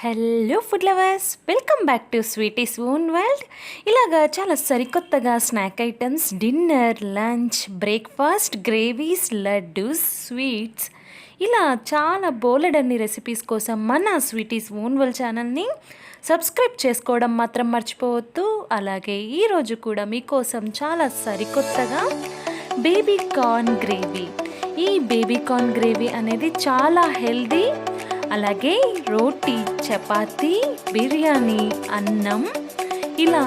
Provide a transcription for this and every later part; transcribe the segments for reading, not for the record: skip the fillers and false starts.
Hello food lovers, welcome back to sweeties own world. ఇలాగా చాలా సరికొత్తగా snack items, dinner, lunch, breakfast, gravies, laddoos, sweets, ఇలా చాలా బోలెడన్ని రెసిపీస్ కోసం మన స్వీటీస్ ఓన్ వరల్డ్ ఛానల్ని సబ్స్క్రైబ్ చేసుకోవడం మాత్రం మర్చిపోవద్దు. అలాగే ఈరోజు కూడా మీకోసం చాలా సరికొత్తగా బేబీకార్న్ గ్రేవీ. ఈ బేబీకార్న్ గ్రేవీ అనేది చాలా హెల్దీ. అలాగే రోటీ, చపాతీ, బిర్యానీ, అన్నం, ఇలా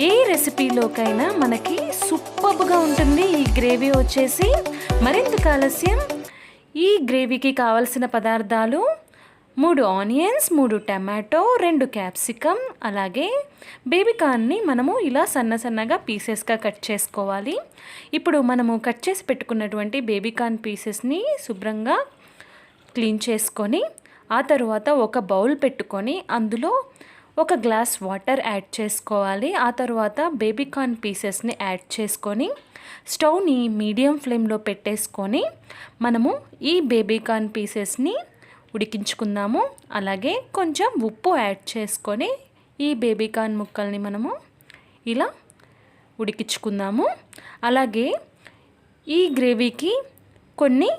ఏ రెసిపీలోకైనా మనకి సూపర్గా ఉంటుంది ఈ గ్రేవీ వచ్చేసి. మరింత ఆలస్యం, ఈ గ్రేవీకి కావలసిన పదార్థాలు 3 ఆనియన్స్, 3 టమాటో, 2 క్యాప్సికమ్, అలాగే బేబీకార్న్ని మనము ఇలా సన్నగా పీసెస్గా కట్ చేసుకోవాలి. ఇప్పుడు మనము కట్ చేసి పెట్టుకున్నటువంటి బేబీకార్న్ పీసెస్ని శుభ్రంగా క్లీన్ చేసుకొని ఆ తర్వాత ఒక బౌల్ పెట్టుకొని అందులో 1 గ్లాస్ వాటర్ యాడ్ చేసుకోవాలి. ఆ తర్వాత బేబీకార్న్ పీసెస్ని యాడ్ చేసుకొని స్టవ్ని మీడియం ఫ్లేమ్లో పెట్టేసుకొని మనము ఈ బేబీకార్న్ పీసెస్ని ఉడికించుకుందాము. అలాగే కొంచెం ఉప్పు యాడ్ చేసుకొని ఈ బేబీకార్న్ ముక్కల్ని మనము ఇలా ఉడికించుకుందాము. అలాగే ఈ గ్రేవీకి కొన్ని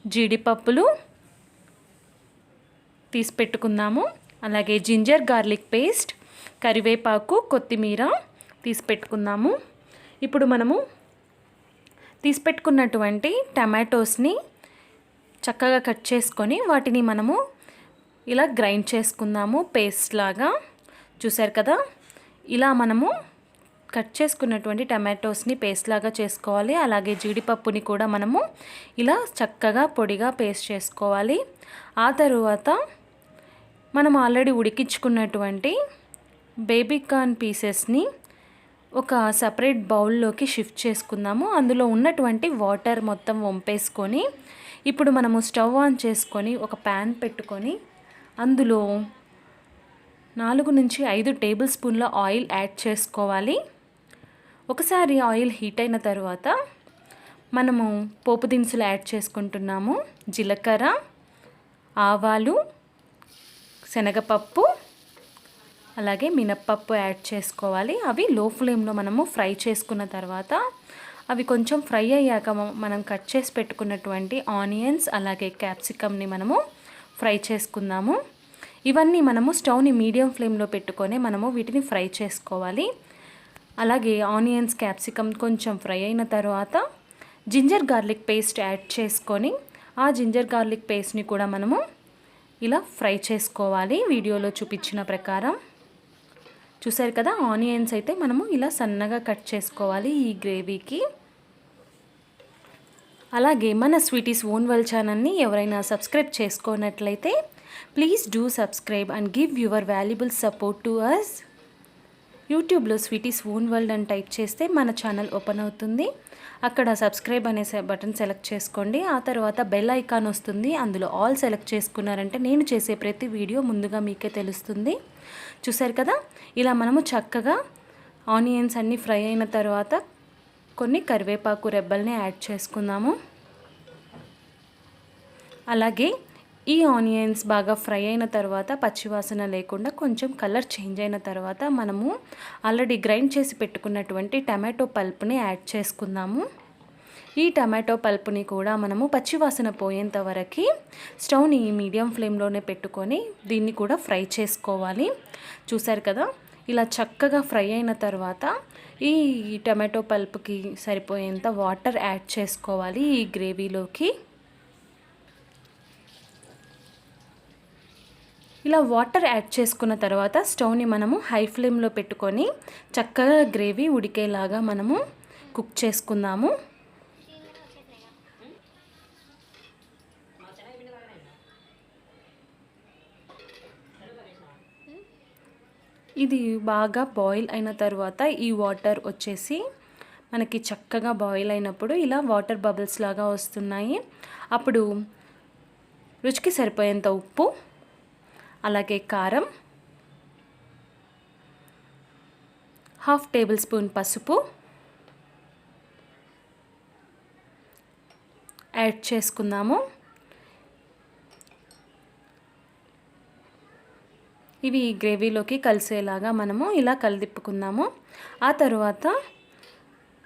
జీడిపప్పులు తీసి పెట్టుకుందాము. అలాగే జింజర్ గార్లిక్ పేస్ట్, కరివేపాకు, కొత్తిమీర తీసి పెట్టుకుందాము. ఇప్పుడు మనము తీసి పెట్టుకున్నటువంటి టమాటోస్ని చక్కగా కట్ చేసుకొని వాటిని మనము ఇలా గ్రైండ్ చేసుకుందాము పేస్ట్ లాగా. చూసారు కదా, ఇలా మనము కట్ చేసుకున్నటువంటి టమాటోస్ని పేస్ట్ లాగా చేసుకోవాలి. అలాగే జీడిపప్పుని కూడా మనము ఇలా చక్కగా పొడిగా పేస్ట్ చేసుకోవాలి. ఆ తరువాత మనం ఆల్రెడీ ఉడికించుకున్నటువంటి బేబీకార్న్ పీసెస్ని ఒక సపరేట్ బౌల్లోకి షిఫ్ట్ చేసుకుందాము. అందులో ఉన్నటువంటి వాటర్ మొత్తం వంపేసుకొని ఇప్పుడు మనము స్టవ్ ఆన్ చేసుకొని ఒక ప్యాన్ పెట్టుకొని అందులో 4 నుంచి 5 టేబుల్ స్పూన్ల ఆయిల్ యాడ్ చేసుకోవాలి. ఒకసారి ఆయిల్ హీట్ అయిన తర్వాత మనము పోపు దినుసులు యాడ్ చేసుకుంటున్నాము. జీలకర్ర, ఆవాలు, శనగపప్పు, అలాగే మినప్పప్పు యాడ్ చేసుకోవాలి. అవి లో ఫ్లేమ్లో మనము ఫ్రై చేసుకున్న తర్వాత అవి కొంచెం ఫ్రై అయ్యాక మనం కట్ చేసి పెట్టుకున్నటువంటి ఆనియన్స్ అలాగే క్యాప్సికమ్ని మనము ఫ్రై చేసుకుందాము. ఇవన్నీ మనము స్టవ్ని మీడియం ఫ్లేమ్లో పెట్టుకొని మనము వీటిని ఫ్రై చేసుకోవాలి. అలాగే ఆనియన్స్, క్యాప్సికమ్ కొంచెం ఫ్రై అయిన తర్వాత జింజర్ గార్లిక్ పేస్ట్ యాడ్ చేసుకొని ఆ జింజర్ గార్లిక్ పేస్ట్ని కూడా మనము ఇలా ఫ్రై చేసుకోవాలి వీడియోలో చూపించిన ప్రకారం. చూసారు కదా, ఆనియన్స్ అయితే మనము ఇలా సన్నగా కట్ చేసుకోవాలి ఈ గ్రేవీకి. అలాగే మన స్వీటీస్ ఓన్ వరల్డ్ ఛానల్ని ఎవరైనా సబ్స్క్రైబ్ చేసుకోనట్లయితే please do subscribe and give your valuable support to us. యూట్యూబ్లో స్వీటీస్ ఓన్ వరల్డ్ అని టైప్ చేస్తే మన ఛానల్ ఓపెన్ అవుతుంది. అక్కడ సబ్స్క్రైబ్ అనే బటన్ సెలెక్ట్ చేసుకోండి. ఆ తర్వాత బెల్ ఐకాన్ వస్తుంది, అందులో ఆల్ సెలెక్ట్ చేసుకున్నారంటే నేను చేసే ప్రతి వీడియో ముందుగా మీకే తెలుస్తుంది. చూసారు కదా, ఇలా మనము చక్కగా ఆనియన్స్ అన్నీ ఫ్రై అయిన తర్వాత కొన్ని కరివేపాకు రెబ్బల్ని యాడ్ చేసుకుందాము. అలాగే ఈ ఆనియన్స్ బాగా ఫ్రై అయిన తర్వాత పచ్చివాసన లేకుండా కొంచెం కలర్ చేంజ్ అయిన తర్వాత మనము ఆల్రెడీ గ్రైండ్ చేసి పెట్టుకున్నటువంటి టమాటో పల్ప్ని యాడ్ చేసుకుందాము. ఈ టమాటో పల్ప్ని కూడా మనము పచ్చివాసన పోయేంత వరకు స్టవ్ని మీడియం ఫ్లేమ్లోనే పెట్టుకొని దీన్ని కూడా ఫ్రై చేసుకోవాలి. చూసారు కదా, ఇలా చక్కగా ఫ్రై అయిన తర్వాత ఈ టమాటో పల్ప్కి సరిపోయేంత వాటర్ యాడ్ చేసుకోవాలి ఈ గ్రేవీలోకి. ఇలా వాటర్ యాడ్ చేసుకున్న తర్వాత స్టవ్ని మనము హై ఫ్లేమ్లో పెట్టుకొని చక్కగా గ్రేవీ ఉడికేలాగా మనము కుక్ చేసుకుందాము. ఇది బాగా బాయిల్ అయిన తర్వాత ఈ వాటర్ వచ్చేసి మనకి చక్కగా బాయిల్ అయినప్పుడు ఇలా వాటర్ బబుల్స్ లాగా వస్తున్నాయి. అప్పుడు రుచికి సరిపోయేంత ఉప్పు, అలాగే కారం, 1/2 టేబుల్ స్పూన్ పసుపు యాడ్ చేసుకుందాము. ఇవి గ్రేవీలోకి కలిసేలాగా మనము ఇలా కలిదిప్పుకుందాము. ఆ తర్వాత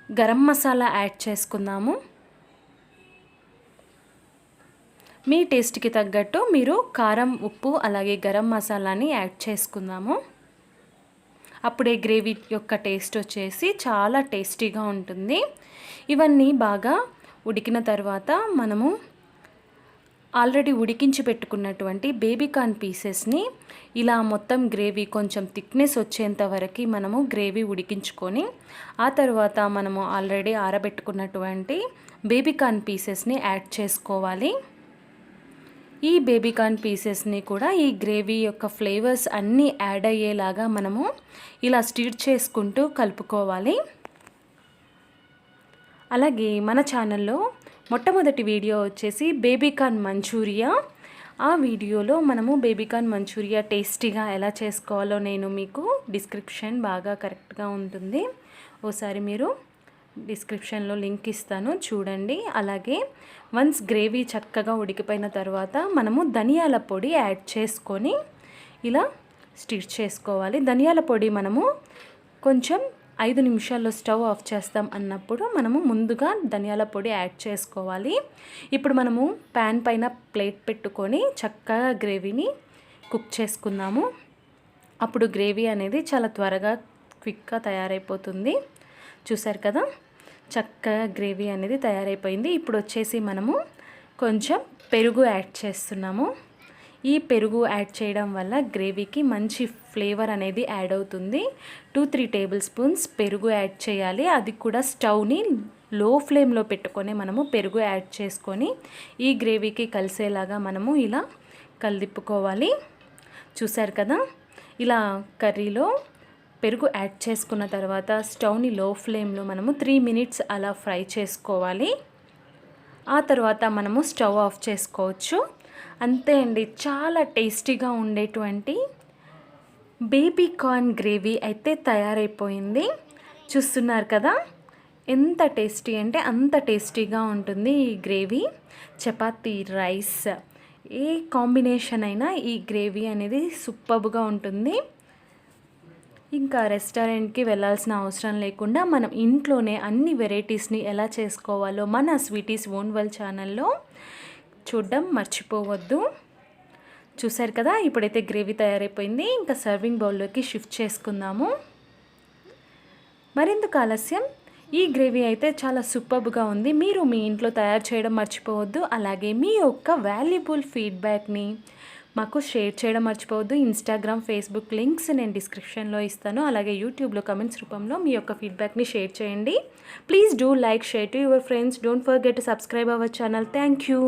గరం మసాలా యాడ్ చేసుకుందాము. మీ టేస్ట్కి తగ్గట్టు మీరు కారం, ఉప్పు అలాగే గరం మసాలాని యాడ్ చేసుకుందాము. అప్పుడే గ్రేవీ యొక్క టేస్ట్ వచ్చేసి చాలా టేస్టీగా ఉంటుంది. ఇవన్నీ బాగా ఉడికిన తర్వాత మనము ఆల్రెడీ ఉడికించి పెట్టుకున్నటువంటి బేబీకార్న్ పీసెస్ని ఇలా మొత్తం గ్రేవీ కొంచెం థిక్నెస్ వచ్చేంత వరకు మనము గ్రేవీ ఉడికించుకొని ఆ తర్వాత మనము ఆల్రెడీ ఆరబెట్టుకున్నటువంటి బేబీకార్న్ పీసెస్ని యాడ్ చేసుకోవాలి. ఈ బేబీకార్న్ పీసెస్ని కూడా ఈ గ్రేవీ యొక్క ఫ్లేవర్స్ అన్నీ యాడ్ అయ్యేలాగా మనము ఇలా స్టిర్ చేసుకుంటూ కలుపుకోవాలి. అలాగే మన ఛానల్లో మొట్టమొదటి వీడియో వచ్చేసి బేబీకార్న్ మంచూరియా. ఆ వీడియోలో మనము బేబీకార్న్ మంచూరియా టేస్టీగా ఎలా చేసుకోవాలో నేను మీకు డిస్క్రిప్షన్ బాగా కరెక్ట్గా ఉంటుంది, ఓసారి మీరు డిస్క్రిప్షన్లో లింక్ ఇస్తాను చూడండి. అలాగే వన్స్ గ్రేవీ చక్కగా ఉడికిపోయిన తర్వాత మనము ధనియాల పొడి యాడ్ చేసుకొని ఇలా స్టిర్ చేసుకోవాలి. ధనియాల పొడి మనము కొంచెం 5 నిమిషాల్లో స్టవ్ ఆఫ్ చేస్తాం అన్నప్పుడు మనము ముందుగా ధనియాల పొడి యాడ్ చేసుకోవాలి. ఇప్పుడు మనము ప్యాన్ పైన ప్లేట్ పెట్టుకొని చక్కగా గ్రేవీని కుక్ చేసుకుందాము. అప్పుడు గ్రేవీ అనేది చాలా త్వరగా క్విక్గా తయారైపోతుంది. చూసారు కదా, చక్కగా గ్రేవీ అనేది తయారైపోయింది. ఇప్పుడు వచ్చేసి మనము కొంచెం పెరుగు యాడ్ చేస్తున్నాము. ఈ పెరుగు యాడ్ చేయడం వల్ల గ్రేవీకి మంచి ఫ్లేవర్ అనేది యాడ్ అవుతుంది. 2-3 టేబుల్ స్పూన్స్ పెరుగు యాడ్ చేయాలి. అది కూడా స్టవ్ని లో ఫ్లేమ్లో పెట్టుకొని మనము పెరుగు యాడ్ చేసుకొని ఈ గ్రేవీకి కలిసేలాగా మనము ఇలా కలిదిప్పుకోవాలి. చూసారు కదా, ఇలా కర్రీలో పెరుగు యాడ్ చేసుకున్న తర్వాత స్టవ్ని లో ఫ్లేమ్లో మనము 3 మినిట్స్ అలా ఫ్రై చేసుకోవాలి. ఆ తర్వాత మనము స్టవ్ ఆఫ్ చేసుకోవచ్చు. అంతే అండి, చాలా టేస్టీగా ఉండేటువంటి బేబీకార్న్ గ్రేవీ అయితే తయారైపోయింది. చూస్తున్నారు కదా, ఎంత టేస్టీ అంటే అంత టేస్టీగా ఉంటుంది ఈ గ్రేవీ. చపాతీ, రైస్, ఏ కాంబినేషన్ అయినా ఈ గ్రేవీ అనేది సూపర్గా ఉంటుంది. ఇంకా రెస్టారెంట్కి వెళ్ళాల్సిన అవసరం లేకుండా మనం ఇంట్లోనే అన్ని వెరైటీస్ని ఎలా చేసుకోవాలో మన స్వీటీస్ ఓన్ వరల్డ్ ఛానల్లో చూడడం మర్చిపోవద్దు. చూసారు కదా, ఇప్పుడైతే గ్రేవీ తయారైపోయింది. ఇంకా సర్వింగ్ బౌల్లోకి షిఫ్ట్ చేసుకుందాము. మరెందుకు ఆలస్యం, ఈ గ్రేవీ అయితే చాలా సూపర్గా ఉంది. మీరు మీ ఇంట్లో తయారు చేయడం మర్చిపోవద్దు. అలాగే మీ యొక్క వాల్యుబుల్ ఫీడ్బ్యాక్ని మాకు షేర్ చేయడం మర్చిపోవద్దు. ఇన్స్టాగ్రామ్, ఫేస్బుక్ లింక్స్ నేను డిస్క్రిప్షన్లో ఇస్తాను. అలాగే యూట్యూబ్లో కమెంట్స్ రూపంలో మీ యొక్క ఫీడ్బ్యాక్ని షేర్ చేయండి. Please do like, share to your friends. Don't forget to subscribe our channel. Thank you.